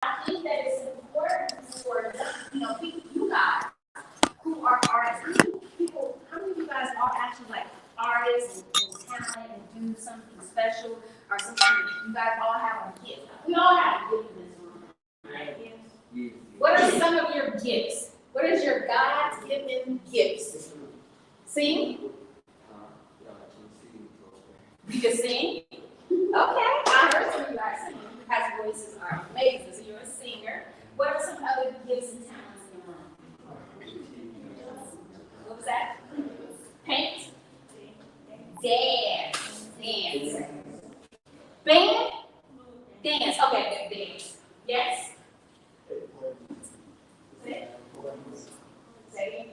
I think that it's important for people, you guys who are artists. How many of you guys are actually like artists and talent and do something special or something? You guys all have a gift. We all have a gift in this room, right? Yes. What are some of your gifts? What is your God's given gifts? Sing? You can sing? Okay, I heard some of you guys singing. You guys' voices are amazing, so you're a singer. What are some other gifts and talents in the room? What was that? Paint? Dance. Dance. Band? Dance. Okay, dance. Yes? Say it.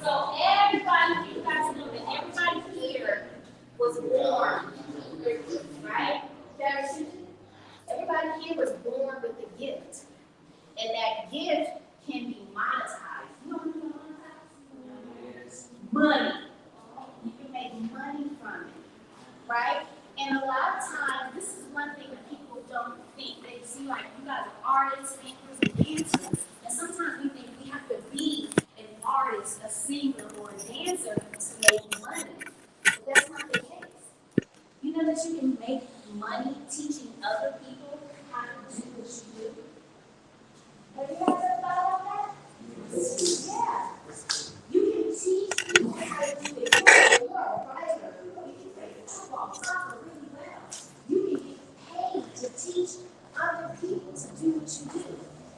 So everybody, you guys know that everybody here was born, right? Everybody here was born with a gift, and that gift can be monetized. You know what monetized? Money. You can make money from it, right? And a lot of times, this is one thing that people don't think. They see like you guys are artists, singers, and dancers, and sometimes we think we have to be an artist, a singer, or a dancer to make money. But that's not the case. You know that you can make money teaching other people how to do what you do? Have you guys ever thought about that? Yeah. You can teach people how to do it. You're a writer. You can play football, soccer really well. You can get paid to teach other people to do what you do.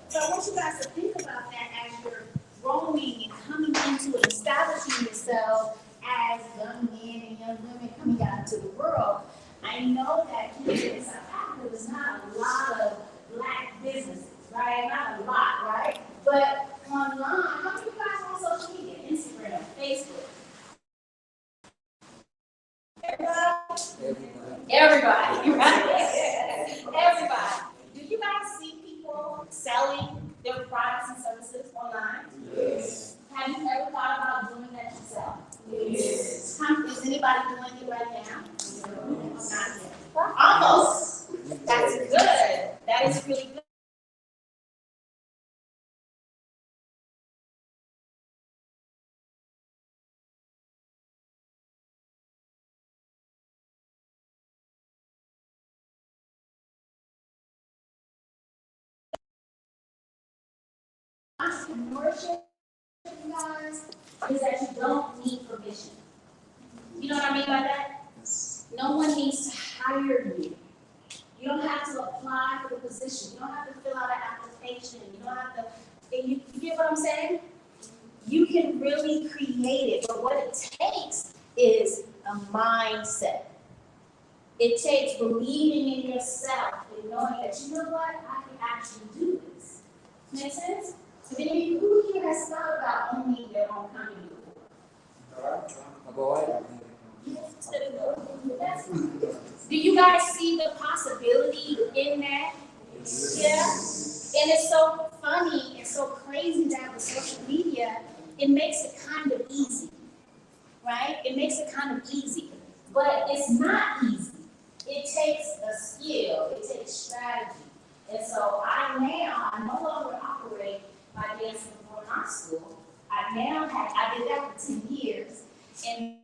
So I want you guys to think about that as you're growing and coming into and establishing yourself as young men and young women coming out into the world. I know that here in South Africa, there's not a lot of black businesses, right? Not a lot, right? But online, how many of you guys are on social media? Instagram, Facebook? Everybody, right? Everybody. Do you guys see people selling their products and services online? Yes. Have you ever thought about doing that yourself? Yes. Is anybody doing it right now? No. Not yet. Almost. That's good. That is really good. Entrepreneurship, you guys, is that you don't need permission. You know what I mean by that? No one needs to hire you. You don't have to apply for the position. You don't have to fill out an application. You don't have to, you get what I'm saying? You can really create it, but what it takes is a mindset. It takes believing in yourself and knowing that, you know what, I can actually do this. Make sense? So then who here has thought about owning their own company before? Do you guys see the possibility in that? Yeah. And it's so funny and so crazy that with social media, it makes it kind of easy, right? It makes it kind of easy, but it's not easy. It takes a skill. It takes strategy. And so I no longer operate my dance in art school. I did that for 10 years, and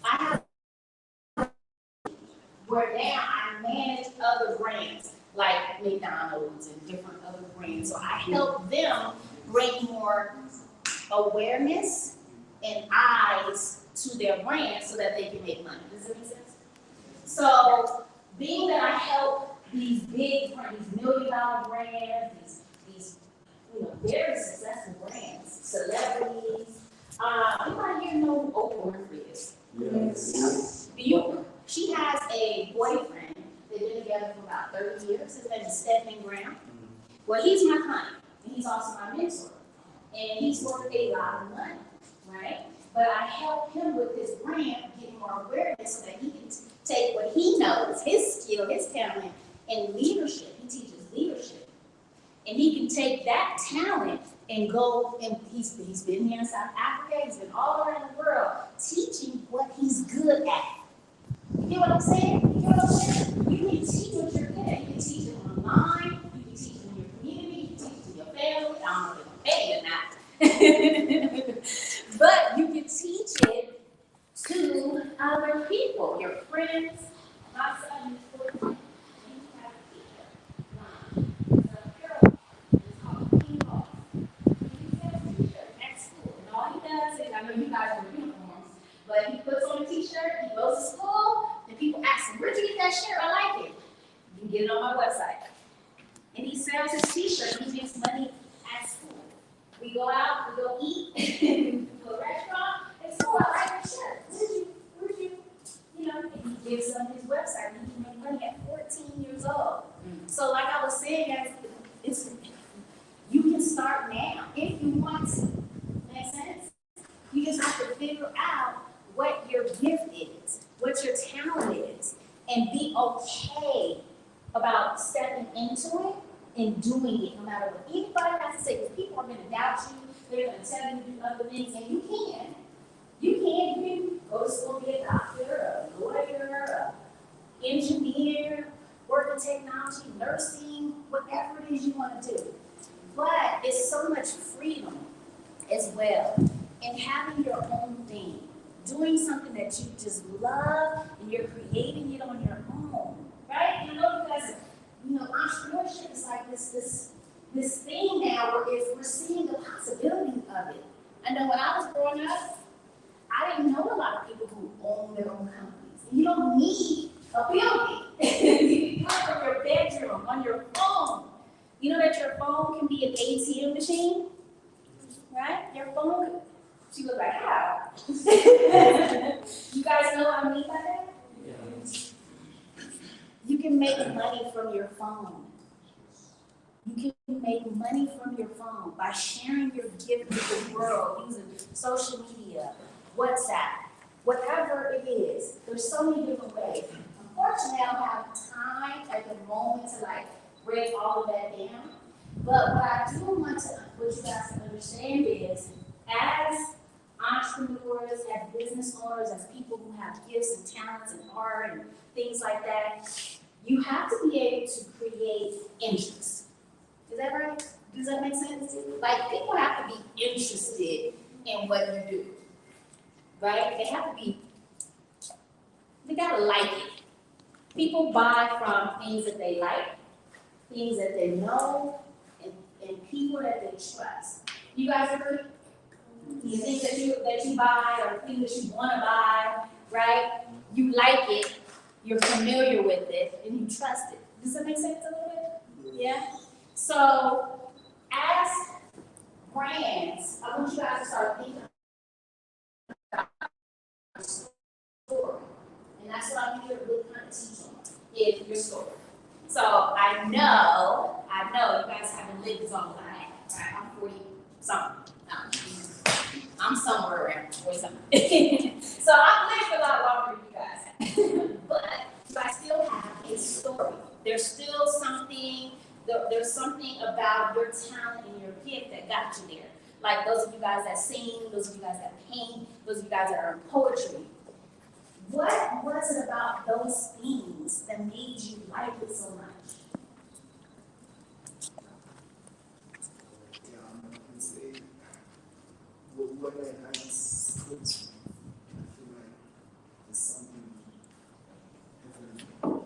I have where now I manage other brands like McDonald's and different other brands. So I help them bring more awareness and eyes to their brand so that they can make money. Does that make sense? So being that I help these big brands, these $1 million brands, these very successful brands, celebrities, who Oprah Winfrey is? Yes. She has a boyfriend. They've been together for about 30 years. His name is Stephen Graham. Well, he's my client, and he's also my mentor. And he's worth a lot of money, right? But I help him with his brand, getting more awareness so that he can take what he knows, his skill, his talent, and leadership. He teaches leadership. And he can take that talent and go, and he's been here in South Africa, he's been all around the world teaching what he's good at. You get what I'm saying? You get what I'm saying? You can teach what you're good at. You can teach it online, you can teach it in your community, you can teach it to your family. I don't know if I'm paying or not. But you can teach it to other people, your friends. My son is 14. He has a teacher. It's a girl. It's called King Boss. He sells t-shirts at school. And all he does is, I know you guys wear uniforms, but he puts on a t-shirt, he goes to school, and people ask him, where'd you get that shirt? I like it. You can get it on my website. And he sells his t-shirt, he makes money at school. We go out, we go eat, we go to a restaurant, and so I like your shirt. Where'd you, and he gives them his website, and he can make money at 14 years old. So like I was saying, guys, you can start now if you want to. Make sense? You just have to figure out what your gift is, what your talent is, and be okay about stepping into it and doing it no matter what anybody has to say. Because people are going to doubt you, they're going to tell you to do other things, and you can. You can go to school, be a doctor, a lawyer, an engineer, work in technology, nursing, whatever it is you want to do. But it's so much freedom as well in having your own thing, doing something that you just love, and you're creating it on your own, right? You know, because entrepreneurship is like this thing now where we're seeing the possibility of it. I know when I was growing up, I didn't know a lot of people who own their own companies. You don't need a building. You can do it from your bedroom, on your phone. You know that your phone can be an ATM machine, right? Your phone. She was like, how? You guys know what I mean by that? Yes. You can make money from your phone. You can make money from your phone by sharing your gift with the world using social media, WhatsApp, whatever it is. There's so many different ways. Unfortunately, I don't have time at the moment to break all of that down. But what I do want you guys to understand is, as entrepreneurs, as business owners, as people who have gifts and talents and art and things like that, you have to be able to create interest. Is that right? Does that make sense? Like, people have to be interested in what you do, right? They gotta like it. People buy from things that they like, things that they know, and people that they trust. You guys agree? You think that you buy or things that you want to buy, right? You like it, you're familiar with it, and you trust it. Does that make sense a little bit? Yeah? So, as brands, I want you guys to start thinking about your story. And that's what I'm here to really kind of teach on, is your story. So, I know you guys haven't lived as long as I have, right? I'm 40-something. I'm somewhere around 40-something. So, I've lived a lot longer than you guys have. But I still have a story. There's still something. There's something about your talent and your gift that got you there. Like those of you guys that sing, those of you guys that paint, those of you guys that are in poetry. What was it about those things that made you like it so much? Yeah, I'm going to say, when I had scripts, I feel like there's something different.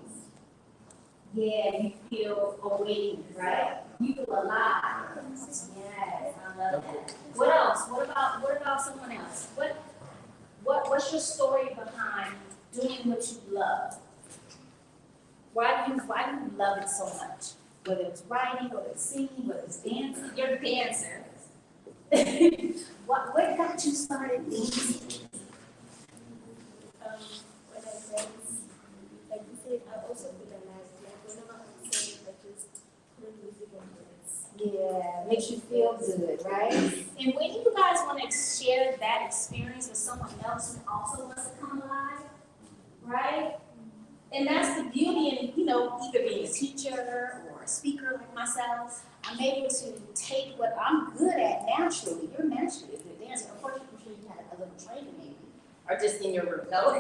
Yeah, you feel awake, right? You feel alive. Yes, I love that. What else? What about someone else? What's your story behind doing what you love? Why do you love it so much? Whether it's writing, whether it's singing, whether it's dancing, you're a dancer. What got you started dancing? Yeah, makes you feel good, right? And when you guys want to share that experience with someone else who also wants to come alive, right? And that's the beauty in, either being a teacher or a speaker like myself. I'm able to take what I'm good at naturally. You're naturally a good dancer. Of course, I'm sure you had a little training maybe. Or just in your room, no?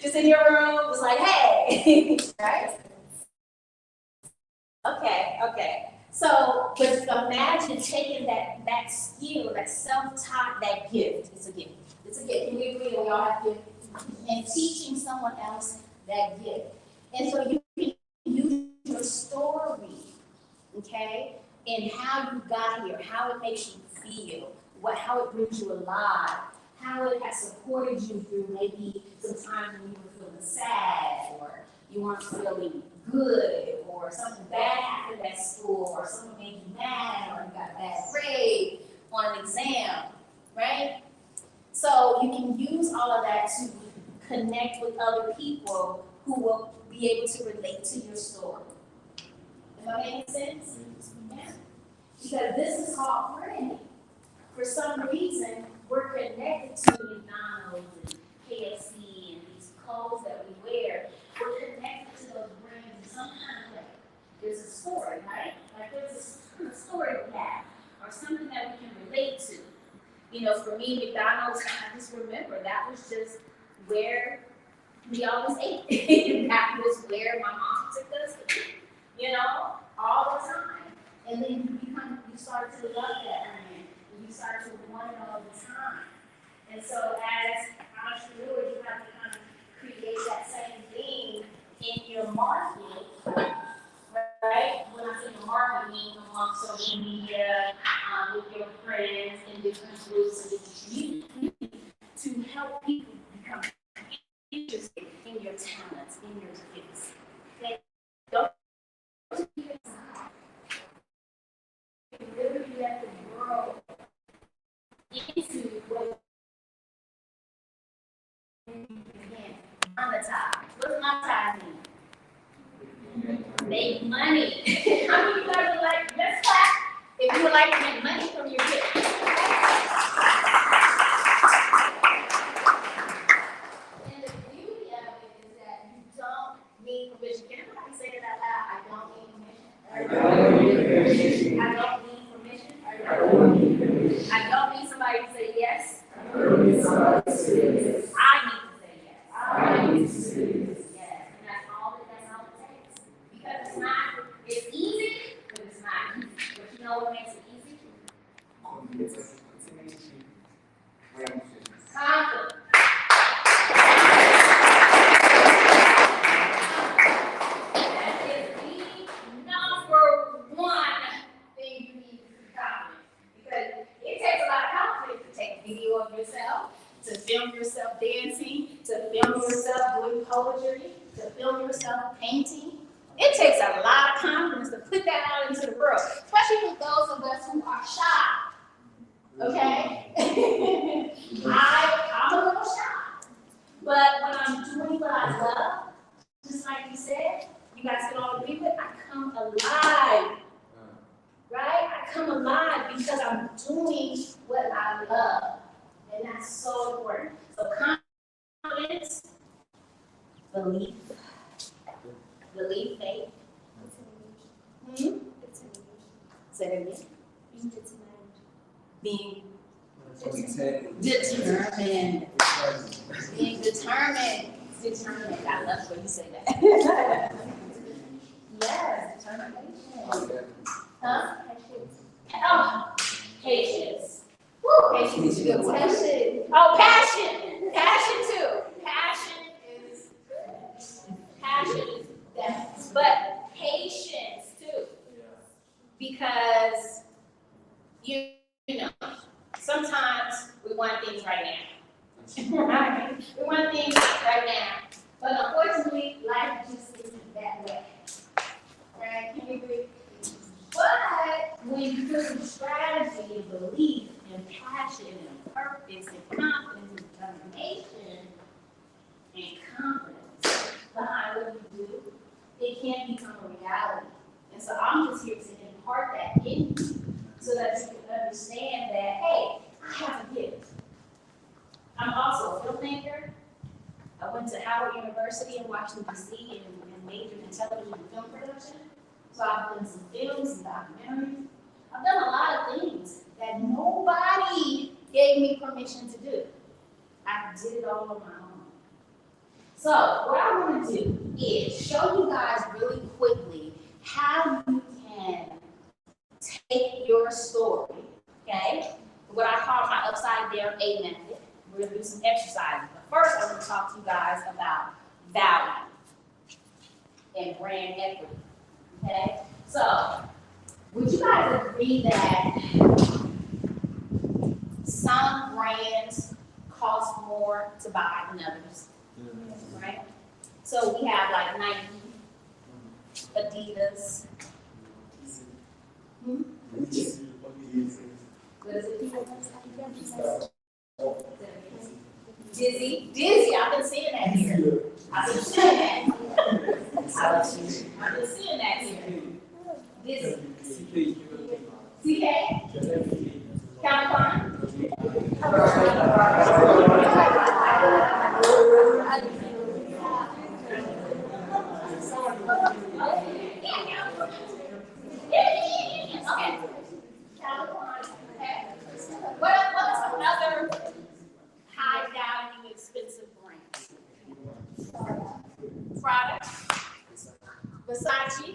Just in your room, just like, hey, right? Okay. So, but imagine taking that skill, that self-taught, that gift. It's a gift. It's a gift. Can we agree that we all have gifts? And teaching someone else that gift. And so you can use your story, okay, and how you got here, how it makes you feel, how it brings you alive, how it has supported you through maybe some times when you were feeling sad or you weren't feeling good or something bad happened at school or someone made you mad or you got a bad grade on an exam, right? So you can use all of that to connect with other people who will be able to relate to your story. Am I making sense? Yeah. Because this is called branding. For some reason, we're connected to McDonald's and KFC and these clothes that we wear. We're connected to those brands in some kind of way. There's a story, right? Like there's a story we have, or something that we can relate to. For me, McDonald's, I just remember that was just where we always ate. That was where my mom took us, all the time. And then you start to love that brand, and you start to want it all the time. And so as entrepreneurs, you have to kind of create that same thing in your market, right? When I say marketing, among social media, with your friends in different groups and different communities, to help people become interested in your talents, in your gifts. Okay? Don't literally let the world into what you can monetize. What does monetize mean? Make money. How many of you guys would like, let's clap if you would like to make money from your gift? And the beauty of it is that you don't need permission. Can everybody say that out loud? I don't need permission. I don't need permission. I don't need permission. I don't need permission. I don't need somebody to say yes. I don't need somebody to say yes. I need to say yes. I need to say yes. Yes, and that's all it takes. Because it's easy, but it's not easy. But you know what makes it easy? Confidence. That is the number one thing you need to be confident. Because it takes a lot of confidence to take a video of yourself, to film yourself dancing, to film yourself doing poetry, to film yourself painting. It takes a lot of confidence to put that out into the world, especially for those of us who are shy. Okay? I'm a little shy. But when I'm doing what I love, just like you said, you guys can all agree with, I come alive. Right? I come alive because I'm doing what I love. And that's so important. So confidence, belief, faith. Say it again. Being determined. Being determined. I love when you say that. Yes, determination. Huh? Oh, patience. Woo, patience is good. Passion. Oh, passion. Passion too. Passion is definitely. But patience too. Because you know, sometimes we want things right now. Right? We want things right now. But unfortunately, life just isn't that way. Right? Can you agree? But when you put some strategy and belief and passion and purpose and confidence and determination and confidence behind what you do, it can become a reality. And so I'm just here to impart that in you so that you can understand that, hey, I have a gift. I'm also a filmmaker. I went to Howard University in Washington, D.C. and majored in television and film production. So I've done some films and documentaries. I've done a lot of things that nobody gave me permission to do. I did it all on my own. So what I want to do is show you guys really quickly how you can take your story, okay, what I call my upside down A method. We're going to do some exercises. But first, I'm going to talk to you guys about value and brand equity, okay? So, would you guys agree that some brands cost more to buy than others, right? So we have like Nike, Adidas. What is it? Dizzy, I've been seeing that here. I've been seeing that. I've been seeing that here. Dizzy. CK? California? Okay. California. Okay. What are some other high value, expensive brands? Prada, Versace,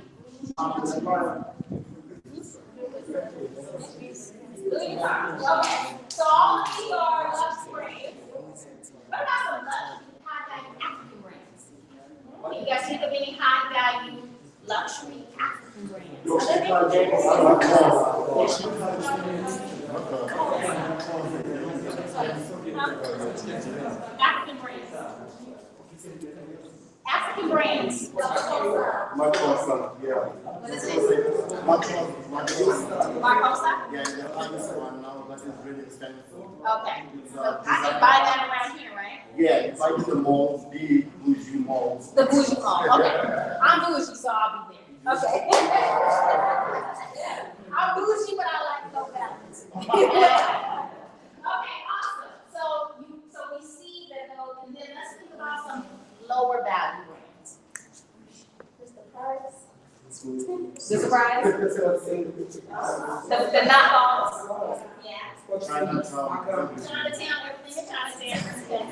Louis Vuitton. Okay, so all of these are luxe brands. What about some luxury, high value African brands? Can you guys think of any high value luxury African brands? African brands. African brands. Marcosa, yeah. What is it? Marcosa. Marcosa? Yeah, the hardest one now, but it's really expensive. Okay. So I can buy that around here, right? Yeah, you buy it in the malls, big bougie malls. The bougie mall. Okay. I'm bougie, so I'll be there. Okay. I'm bougie, but I like to go balance. Okay, awesome. So we see that those, and then let's think about some lower value brands. What's the price? The surprise? The knockoffs. Yeah. Chinatown. Chinatown, everything in Chinatown.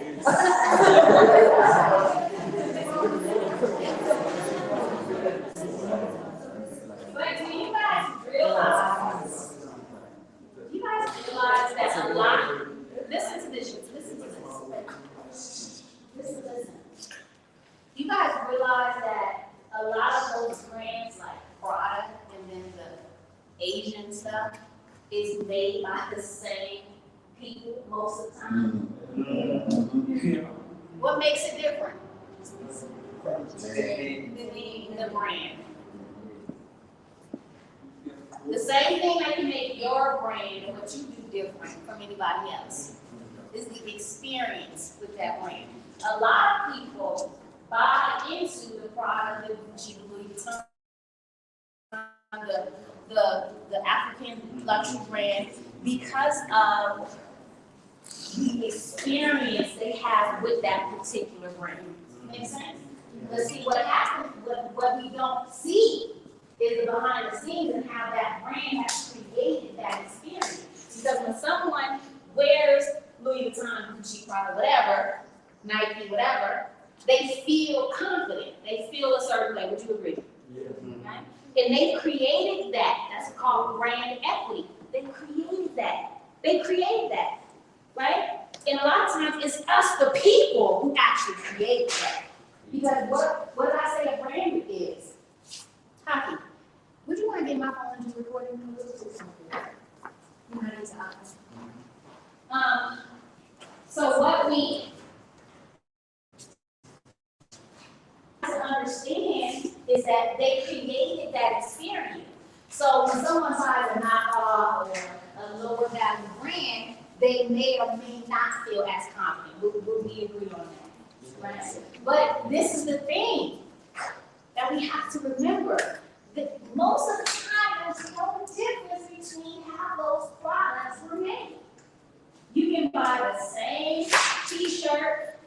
But do you guys realize that a lot, listen to this. Listen. You guys realize that a lot of those brands like Prada and then the Asian stuff is made by the same people most of the time? What makes it different? The brand. The same thing that can make your brand and what you do different from anybody else is the experience with that brand. A lot of people buy into the product, the Gucci, the Louis Vuitton, the African luxury brand because of the experience they have with that particular brand. Make sense? But see, what happens, what we don't see is the behind the scenes and how that brand has created that experience. Because when someone wears Louis Vuitton, Gucci, Prada, whatever, Nike, whatever, they feel confident. They feel a certain way. Would you agree? Yeah. Okay? And they created that. That's called brand equity. They created that. Right? And a lot of times it's us, the people, who actually create that. Because what did I say a brand is? Hockey. Would you want to get my phone and just record it? So what we have to understand is that they created that experience. So when someone buys a knockoff or a lower value brand, they may or may not feel as confident. Would we agree on that? Right? But this is the thing that we have to remember. That most of the time, there's no difference buy the same t-shirt,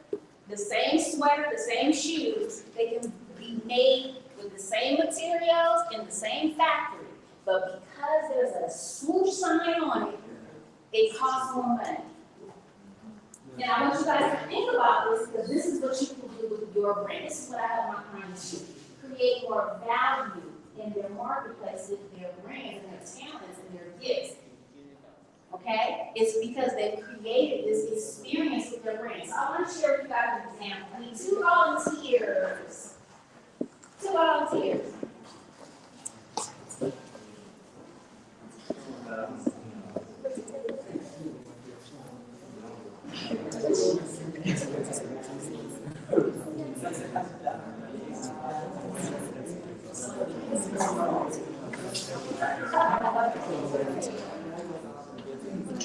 the same sweater, the same shoes. They can be made with the same materials in the same factory. But because there's a swoosh sign on it, it costs more money. And I want you guys to think about this, because this is what you can do with your brand. This is what I have my clients do. Create more value in their marketplace with their brands and their talents and their gifts. Okay? It's because they've created this experience with their brand. So I want to share with you guys an example. I need 2 volunteers. 2 volunteers.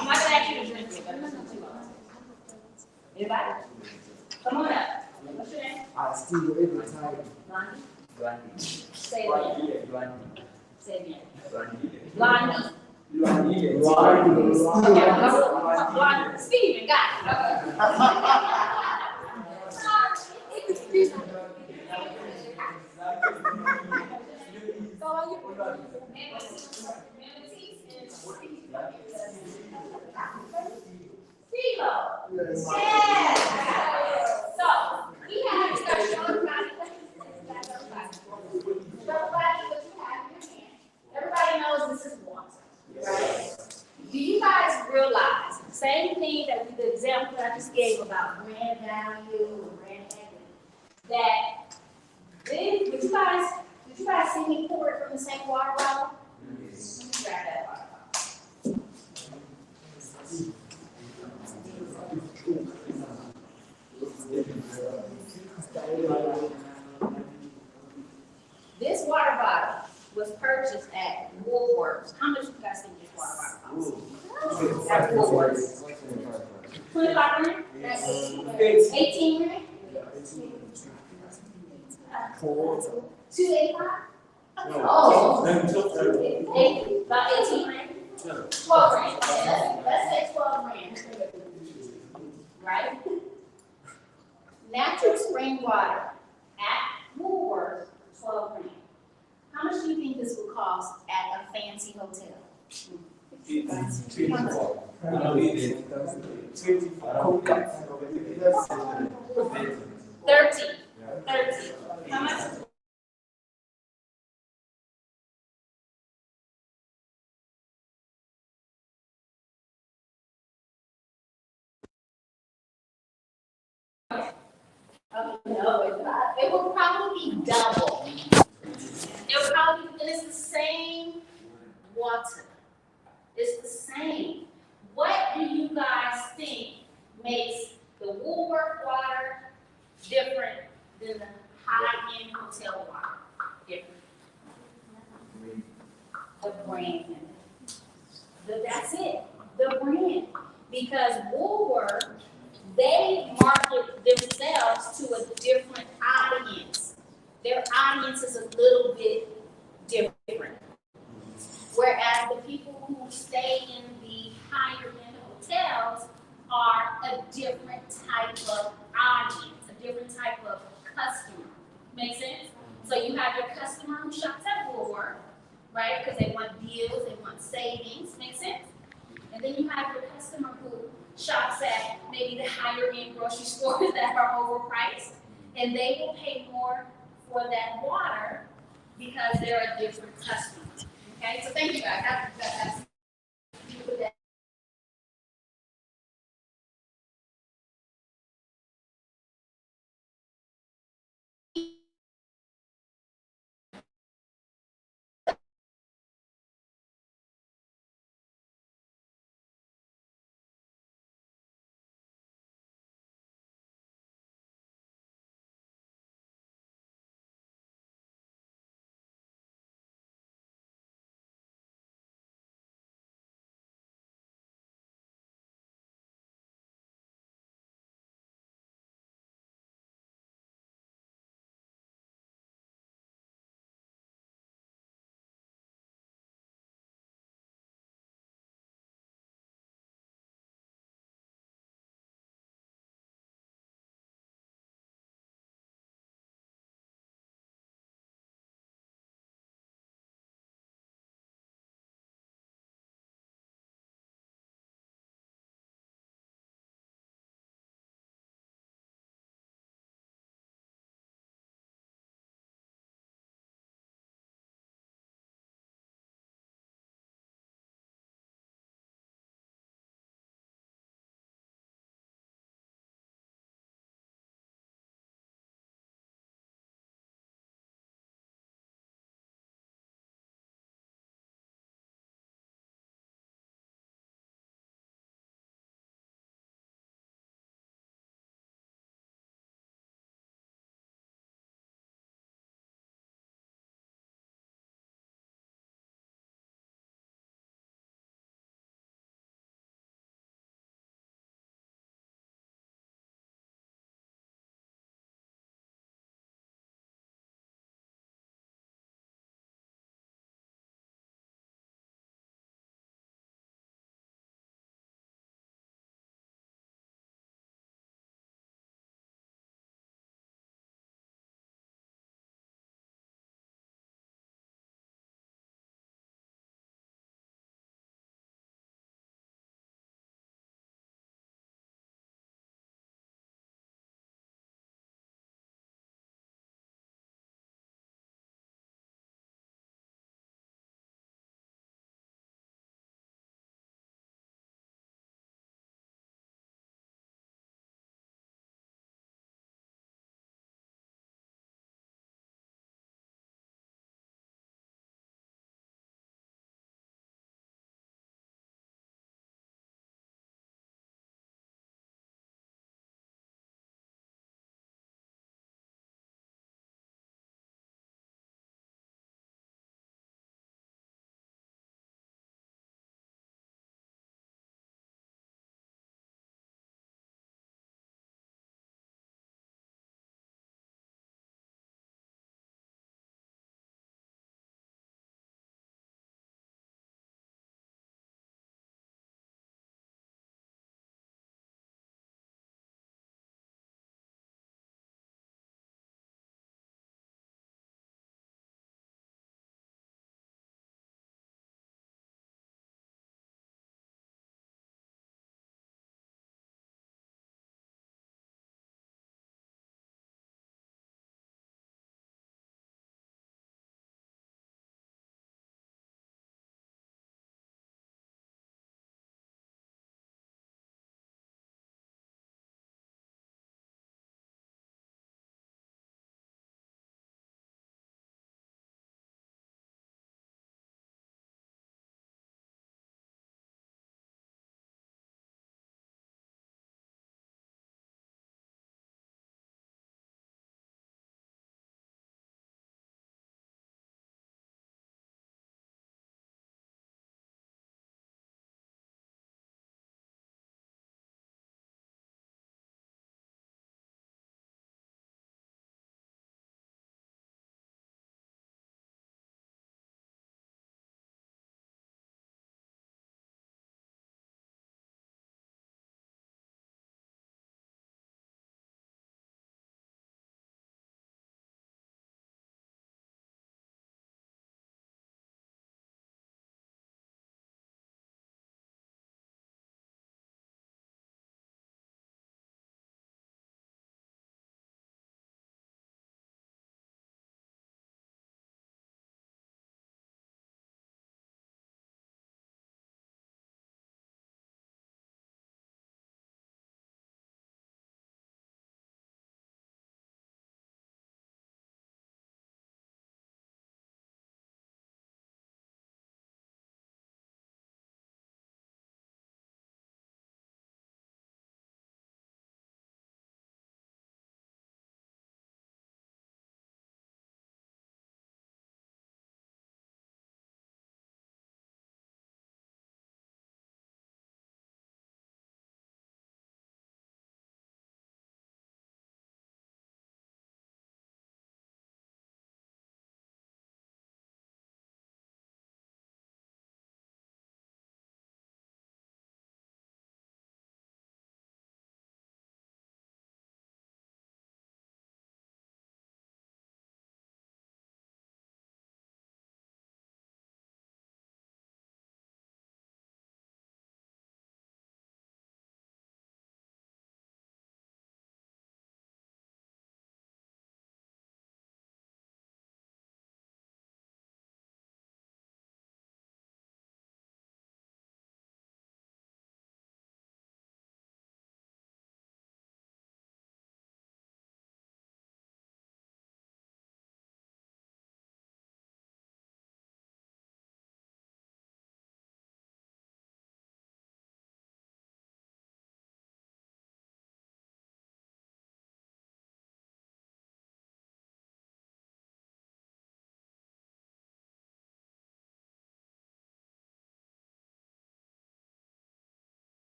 I'm not gonna ask you to drink it, but I'm not gonna do it. Anybody? Come on up. What's your name? I still every time. Lonnie? Say it again. Say it again. Lonnie. Lonnie. Steven, got it. Yes. So, we have to start showing everybody what you have in your hand. Everybody knows this is water, right? Do you guys realize, same thing that the example that I just gave about brand value and brand equity, that did you guys see me pour it from the same water bottle? Yes. Let me grab that water bottle. This water bottle was purchased at Woolworths. How much you guys think this water bottle costs? At Woolworths. 25 rand? That's 18 rand? 285? Oh. About 18 rand? 12 rand. Let's say 12 rand. Right? Natural spring water at Woolworths for 12 rand. How much do you think this would cost at a fancy hotel? 30. How much? No, it's not. It will probably be double. It will probably be, and it's the same water. It's the same. What do you guys think makes the Woolworth water different than the high-end hotel water? Different. The brand. That's it. The brand. Because Woolworth, they market themselves to a different audience. Their audience is a little bit different. Whereas the people who stay in the higher end hotels are a different type of audience, a different type of customer. Make sense? So you have your customer who shops at Woolworth, right? Because they want deals, they want savings. Make sense? And then you have your customer who shops at maybe the higher end grocery stores that are overpriced, and they will pay more for that water because they're a different customer. Okay, so thank you guys. That's